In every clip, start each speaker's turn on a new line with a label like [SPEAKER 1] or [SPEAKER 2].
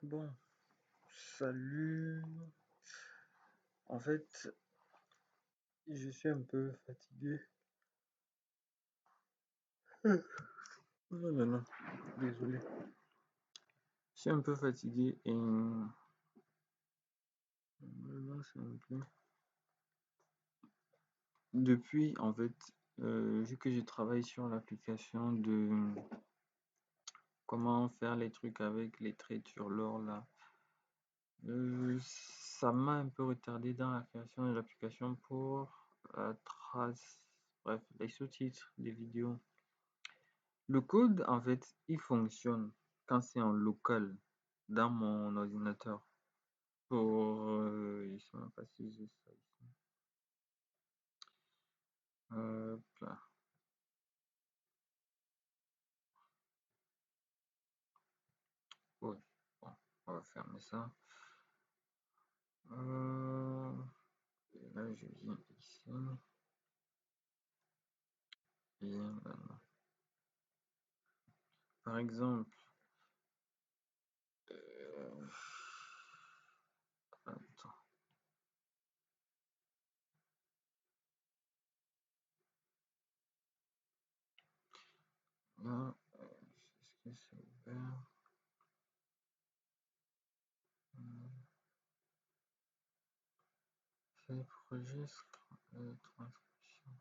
[SPEAKER 1] Bon, salut. En fait, je suis un peu fatigué. Non, non, non, désolé. Je suis un peu fatigué et non, c'est un peu. Depuis, en fait, vu que je travaille sur l'application de comment faire les trucs avec les traits sur l'or là, ça m'a un peu retardé dans la création de l'application pour la trace, bref, les sous-titres des vidéos. Le code, en fait, il fonctionne quand c'est en local dans mon ordinateur. Je sais même pas si j'ai ça ici. Hop là. Ouais, bon, on va fermer ça. Et là, je viens ici. Et maintenant. Par exemple, euh, attends. Là, est-ce que c'est ouvert? C'est le projet transcription.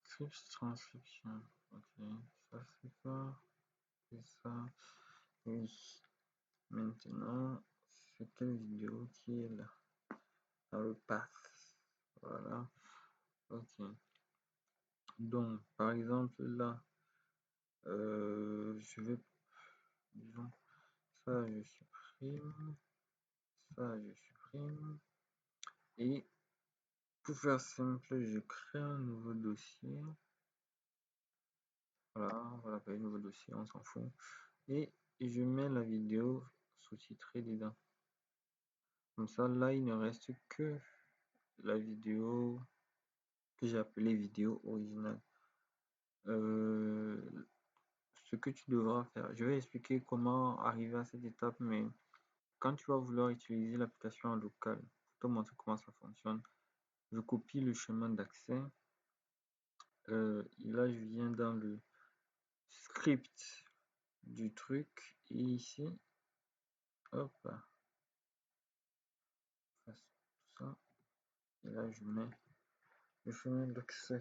[SPEAKER 1] Script transcription. Ok, ça c'est quoi? C'est ça. Oui. Maintenant, c'est quelle vidéo qui est là? Dans le path. Voilà. Ok. Donc, par exemple, là, je vais, disons, ça, je supprime. Ça, je supprime. Et pour faire simple, je crée un nouveau dossier. Voilà, voilà, un nouveau dossier, on s'en fout. Et je mets la vidéo sous-titrée dedans. Comme ça, là, il ne reste que la vidéo que j'ai appelée vidéo originale. Ce que tu devras faire, je vais expliquer comment arriver à cette étape, mais quand tu vas vouloir utiliser l'application en local, pour te montrer comment ça fonctionne, je copie le chemin d'accès. Et là, je viens dans le script du truc et ici, hop, fasse tout ça. Et là, je mets le chemin d'accès.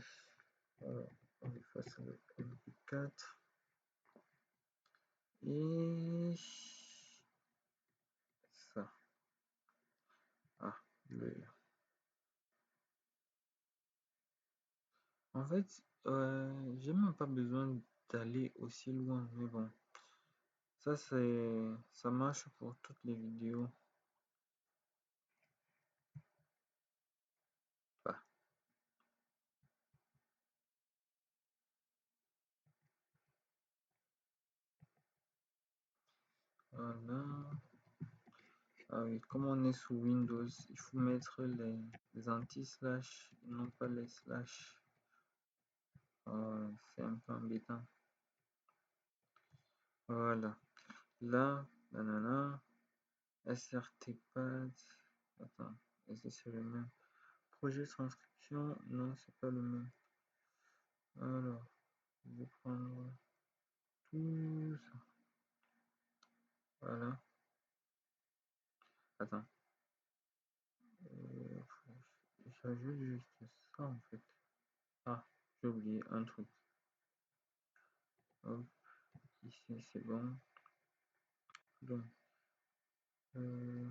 [SPEAKER 1] Alors, on efface le MP4 et ça. Ah, en fait, j'ai même pas besoin d'aller aussi loin, mais bon, ça marche pour toutes les vidéos. Bah, voilà. Ah oui, comme on est sous Windows, il faut mettre les anti-slash, non pas les slash. C'est un peu embêtant. Voilà. Là, nanana, SRTPad. Attends, est-ce que c'est le même? Projet transcription, non, c'est pas le même. Alors, je vais prendre tout ça. Voilà. Attends. J'ajoute juste ça en fait. Ah, j'ai oublié un truc. Hop, ici c'est bon. Donc, je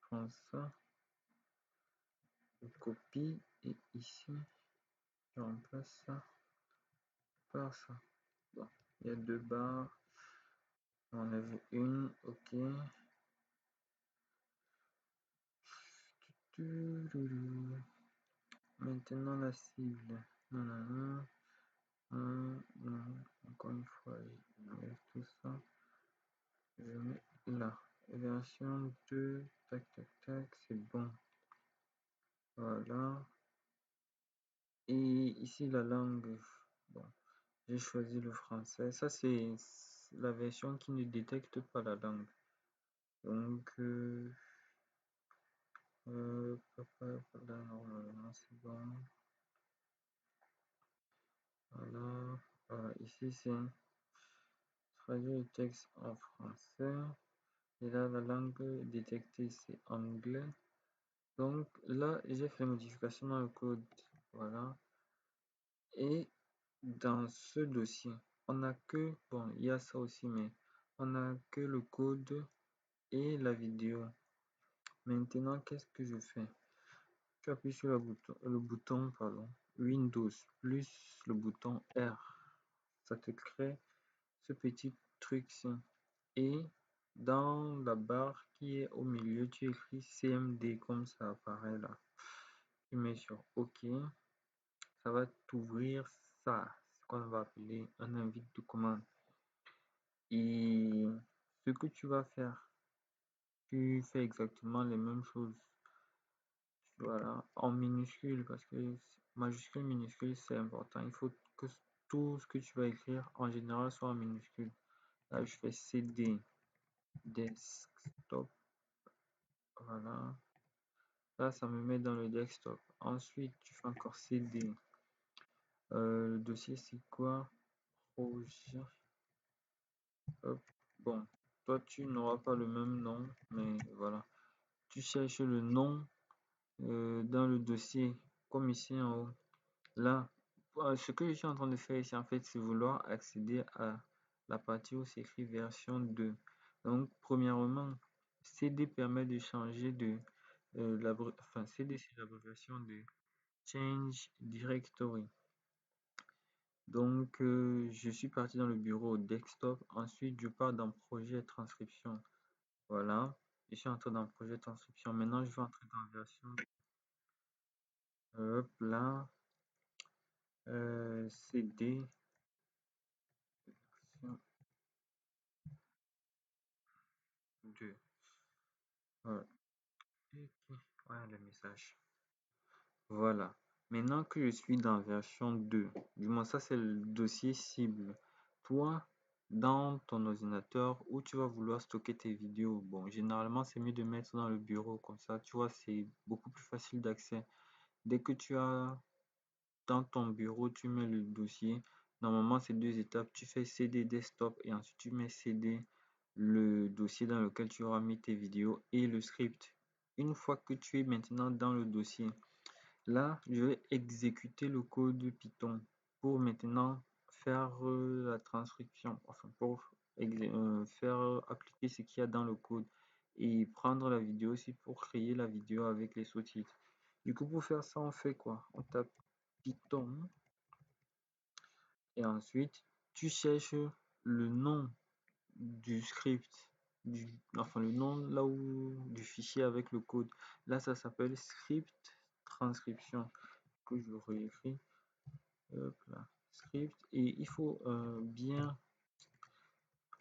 [SPEAKER 1] prends ça, je copie et ici, je remplace ça par ça. Bon, il y a deux barres. On enlève une, ok. Maintenant la cible. Non, non, non. Encore une fois, j'enlève tout ça. Je mets là. Version 2, tac, tac, tac, c'est bon. Voilà. Et ici, la langue, bon, j'ai choisi le français. Ça, c'est la version qui ne détecte pas la langue. Donc, normalement c'est bon. Voilà. Ici c'est traduire le texte en français. Et là, la langue détectée c'est anglais. Donc là, j'ai fait modification dans le code. Voilà. Et dans ce dossier, on n'a que, bon, il y a ça aussi, mais on n'a que le code et la vidéo. Maintenant, qu'est-ce que je fais? Tu appuies sur le bouton pardon, Windows plus le bouton R. Ça te crée ce petit truc-ci. Et dans la barre qui est au milieu, tu écris CMD comme ça apparaît là. Tu mets sur OK. Ça va t'ouvrir ça, ce qu'on va appeler un invite de commande. Et ce que tu vas faire, tu fais exactement les mêmes choses. Voilà, en minuscule, parce que majuscule, minuscule, c'est important. Il faut que tout ce que tu vas écrire en général soit en minuscule. Là, je fais CD desktop. Voilà. Là, ça me met dans le desktop. Ensuite, tu fais encore CD. Le dossier, c'est quoi? Projet. Hop. Bon, toi, tu n'auras pas le même nom, mais voilà. Tu cherches le nom dans le dossier, comme ici en haut. Là, ce que je suis en train de faire ici, en fait, c'est vouloir accéder à la partie où c'est écrit version 2. Donc, premièrement, CD permet de changer de CD, c'est l'abréviation de Change Directory. Donc, je suis parti dans le bureau desktop. Ensuite, je pars dans projet transcription. Voilà. Je suis entré dans projet transcription. Maintenant, je vais entrer dans version. Hop là. CD. Version 2. Voilà. Ouais, le message. Voilà. Maintenant que je suis dans version 2, du moins ça c'est le dossier cible. Toi, dans ton ordinateur où tu vas vouloir stocker tes vidéos, bon, généralement c'est mieux de mettre dans le bureau, comme ça, tu vois, c'est beaucoup plus facile d'accès. Dès que tu as dans ton bureau, tu mets le dossier. Normalement, c'est deux étapes. Tu fais CD desktop et ensuite tu mets CD le dossier dans lequel tu auras mis tes vidéos et le script. Une fois que tu es maintenant dans le dossier, là, je vais exécuter le code Python pour maintenant faire la transcription, enfin pour faire appliquer ce qu'il y a dans le code et prendre la vidéo aussi pour créer la vidéo avec les sous-titres. Du coup, pour faire ça, on fait quoi? On tape Python et ensuite tu cherches le nom du script, enfin le nom là où du fichier avec le code. Là, ça s'appelle script transcription que je réécris. Hop là, script et il faut bien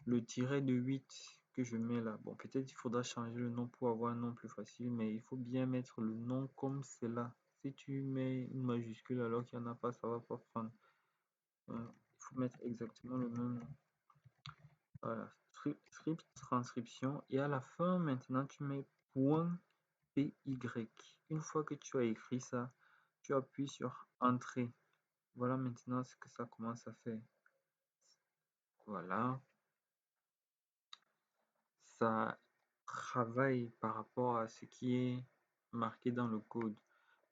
[SPEAKER 1] le tiret de 8 que je mets là. Bon, peut-être il faudra changer le nom pour avoir un nom plus facile, mais il faut bien mettre le nom comme c'est là. Si tu mets une majuscule alors qu'il n'y en a pas, ça va pas prendre. Il faut mettre exactement le même nom. Voilà, script transcription et à la fin maintenant tu mets .py. Une fois que tu as écrit ça, tu appuies sur entrée. Voilà maintenant ce que ça commence à faire. Voilà, ça travaille par rapport à ce qui est marqué dans le code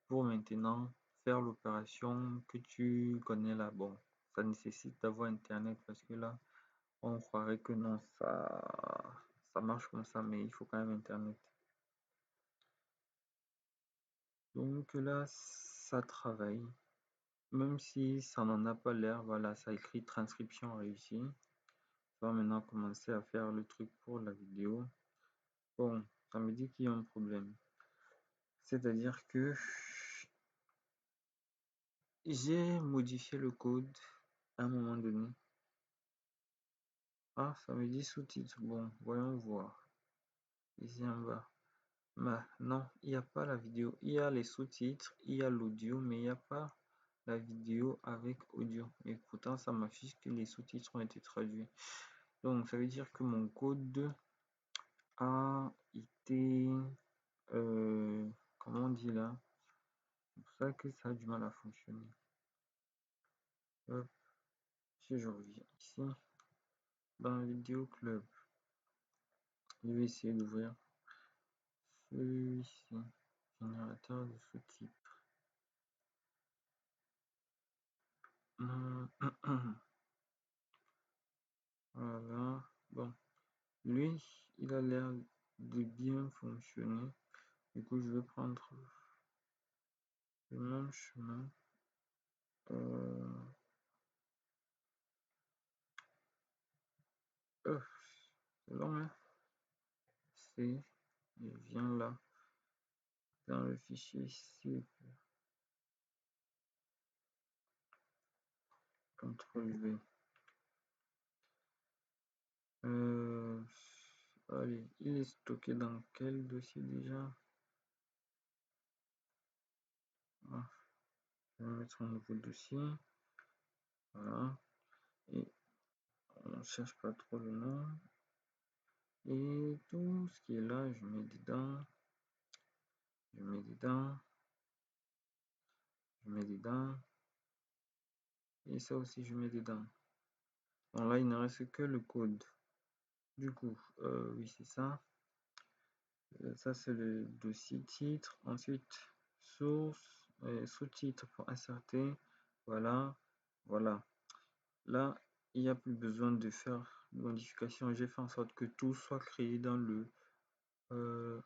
[SPEAKER 1] pour maintenant faire l'opération que tu connais là. Bon, ça nécessite d'avoir internet parce que là, on croirait que non, ça marche comme ça, mais il faut quand même internet. Donc là, ça travaille. Même si ça n'en a pas l'air, voilà, ça écrit transcription réussie. On va maintenant commencer à faire le truc pour la vidéo. Bon, ça me dit qu'il y a un problème. C'est-à-dire que j'ai modifié le code à un moment donné. Ah, ça me dit sous-titres. Bon, voyons voir. Ici en bas. Bah, non, il n'y a pas la vidéo. Il y a les sous-titres, il y a l'audio, mais il n'y a pas la vidéo avec audio. Mais pourtant, ça m'affiche que les sous-titres ont été traduits. Donc, ça veut dire que mon code a été, comment on dit là? C'est pour ça que ça a du mal à fonctionner. Hop, si je reviens ici, dans Vidéo Club, je vais essayer d'ouvrir celui-ci, générateur de ce type. Voilà, bon, lui, il a l'air de bien fonctionner. Du coup, je vais prendre le même chemin. C'est long, hein? C'est, je viens là, dans le fichier C, CTRL V. Allez, il est stocké dans quel dossier déjà? Ah, je vais mettre un nouveau dossier. Voilà. Et on cherche pas trop le nom. Et tout ce qui est là, je mets dedans. Je mets dedans. Je mets dedans. Et ça aussi, je mets dedans. Bon, là, il ne reste que le code. Du coup, oui, c'est ça. Ça, c'est le dossier titre. Ensuite, source, sous-titre pour insérer. Voilà, voilà. Là, il n'y a plus besoin de faire de modification. J'ai fait en sorte que tout soit créé dans le...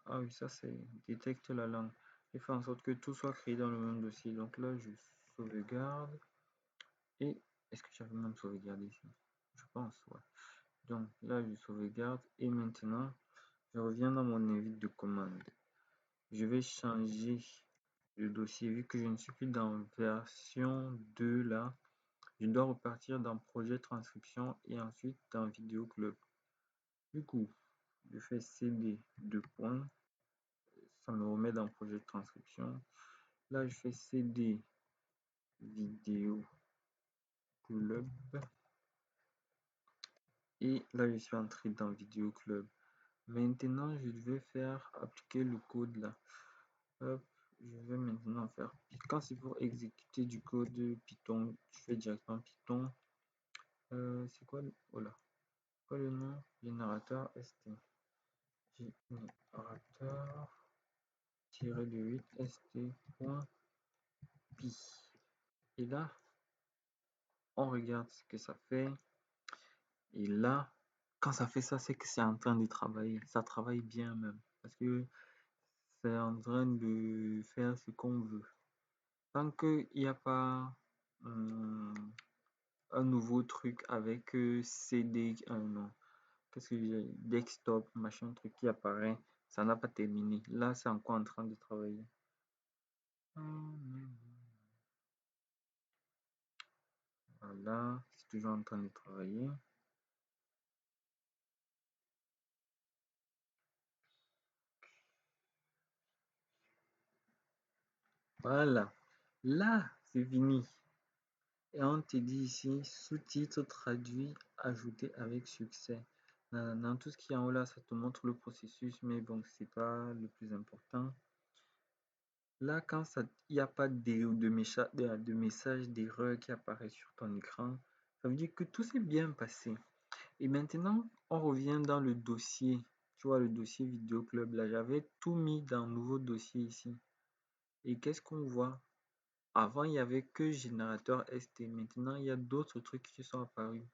[SPEAKER 1] ah oui, ça, c'est détecte la langue. J'ai fait en sorte que tout soit créé dans le même dossier. Donc là, je sauvegarde. Et est-ce que j'avais même sauvegardé ici? Je pense, ouais. Donc là, je sauvegarde. Et maintenant, je reviens dans mon invite de commande. Je vais changer le dossier vu que je ne suis plus dans version 2 là. Je dois repartir dans projet transcription et ensuite dans vidéo club. Du coup, je fais cd 2 points. Ça me remet dans projet de transcription. Là, je fais cd vidéo club. Et là, je suis entré dans vidéo club. Maintenant, je vais faire appliquer le code là. Hop, je vais maintenant faire. Quand c'est pour exécuter du code Python, je fais directement Python. C'est quoi le... Oh là. Quoi le nom? Générateur ST. Générateur tiré de 8 st.py. Et là, on regarde ce que ça fait. Et là, quand ça fait ça, c'est que c'est en train de travailler. Ça travaille bien même. Parce que c'est en train de faire ce qu'on veut. Tant qu'il n'y a pas un nouveau truc avec CD, non, qu'est-ce que j'ai, desktop, machin, truc qui apparaît, ça n'a pas terminé. Là, c'est encore en train de travailler. Voilà, c'est toujours en train de travailler. Voilà, là, c'est fini. Et on te dit ici, sous-titres traduits, ajoutés avec succès. Dans tout ce qui est en haut là, ça te montre le processus, mais bon, c'est pas le plus important. Là, quand il n'y a pas de message d'erreur qui apparaît sur ton écran, ça veut dire que tout s'est bien passé. Et maintenant, on revient dans le dossier. Tu vois, le dossier Vidéo Club, là, j'avais tout mis dans un nouveau dossier ici. Et qu'est-ce qu'on voit? Avant, il n'y avait que générateur ST. Maintenant, il y a d'autres trucs qui sont apparus.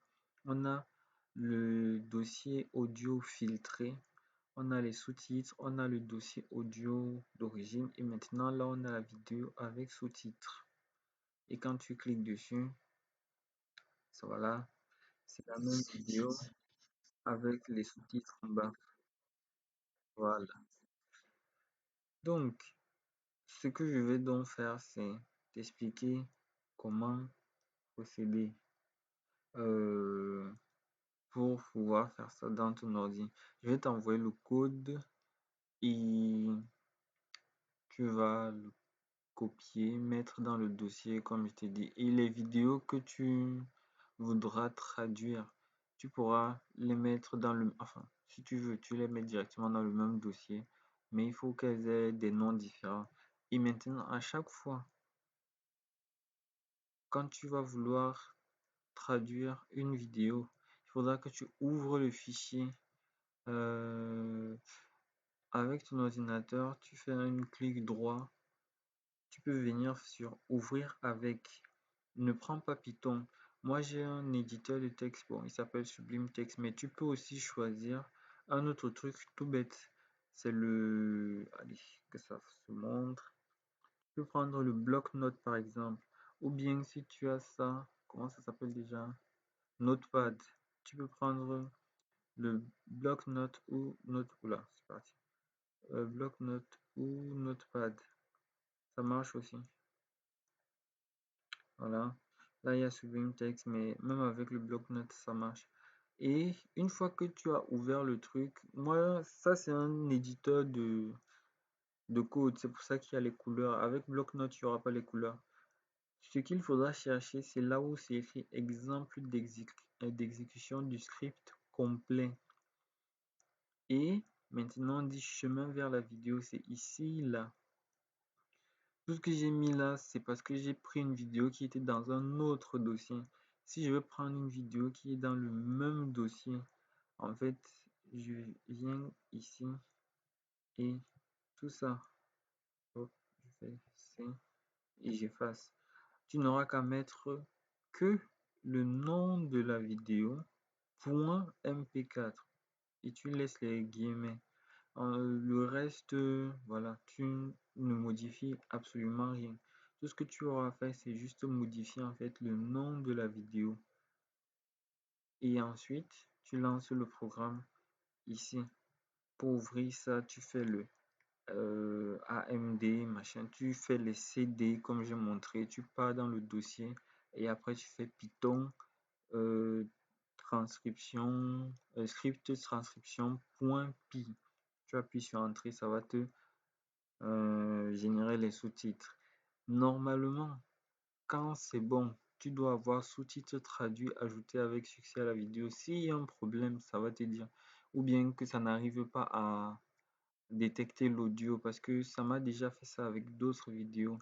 [SPEAKER 1] On a le dossier audio filtré. On a les sous-titres, on a le dossier audio d'origine et maintenant là on a la vidéo avec sous-titres. Et quand tu cliques dessus, ça voilà, c'est la même vidéo avec les sous-titres en bas. Voilà. Donc, ce que je vais donc faire, c'est t'expliquer comment procéder pour pouvoir faire ça dans ton ordi. Je vais t'envoyer le code et tu vas le copier, mettre dans le dossier comme je t'ai dit. Et les vidéos que tu voudras traduire, tu pourras les mettre dans le... Enfin, si tu veux, tu les mets directement dans le même dossier, mais il faut qu'elles aient des noms différents. Et maintenant, à chaque fois, quand tu vas vouloir traduire une vidéo, il faudra que tu ouvres le fichier euh, avec ton ordinateur. Tu fais un clic droit. Tu peux venir sur ouvrir avec. Ne prends pas Python. Moi, j'ai un éditeur de texte. Bon, il s'appelle Sublime Text, mais tu peux aussi choisir un autre truc tout bête. C'est le... Allez, que ça se montre. Tu peux prendre le bloc-notes par exemple. Ou bien si tu as ça, comment ça s'appelle déjà? Notepad. Tu peux prendre le bloc-notes ou note. Oula, c'est parti. Bloc-notes ou Notepad. Ça marche aussi. Voilà. Là, il y a Sublime Text, mais même avec le bloc-notes, ça marche. Et une fois que tu as ouvert le truc, moi, ça, c'est un éditeur de code. C'est pour ça qu'il y a les couleurs. Avec bloc-notes, il n'y aura pas les couleurs. Ce qu'il faudra chercher, c'est là où c'est écrit exemple d'exécution du script complet. Et maintenant, on dit chemin vers la vidéo, c'est ici, là. Tout ce que j'ai mis là, c'est parce que j'ai pris une vidéo qui était dans un autre dossier. Si je veux prendre une vidéo qui est dans le même dossier, en fait, je viens ici et tout ça. Hop, je fais C et j'efface. Tu n'auras qu'à mettre que le nom de la vidéo, .mp4, et tu laisses les guillemets. Le reste, voilà, tu ne modifies absolument rien. Tout ce que tu auras à faire, c'est juste modifier en fait le nom de la vidéo. Et ensuite, tu lances le programme ici. Pour ouvrir ça, tu fais le AMD, machin. Tu fais les CD comme j'ai montré. Tu pars dans le dossier et après tu fais Python, transcription, script transcription .py. Tu appuies sur Entrée, ça va te générer les sous-titres. Normalement, quand c'est bon, tu dois avoir sous-titres traduits ajoutés avec succès à la vidéo. S'il y a un problème, ça va te dire. Ou bien que ça n'arrive pas à détecter l'audio parce que ça m'a déjà fait ça avec d'autres vidéos.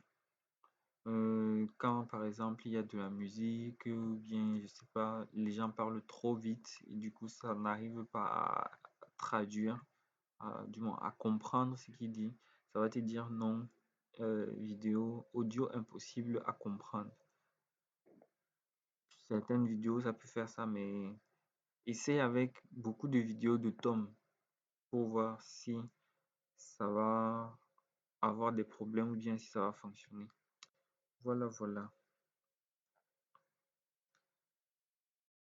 [SPEAKER 1] Quand par exemple il y a de la musique ou bien je sais pas, les gens parlent trop vite et du coup ça n'arrive pas à traduire, du moins à comprendre ce qu'il dit. Ça va te dire non, vidéo, audio impossible à comprendre. Certaines vidéos ça peut faire ça, mais essaie avec beaucoup de vidéos de Tom pour voir si ça va avoir des problèmes ou bien si ça va fonctionner. Voilà, voilà.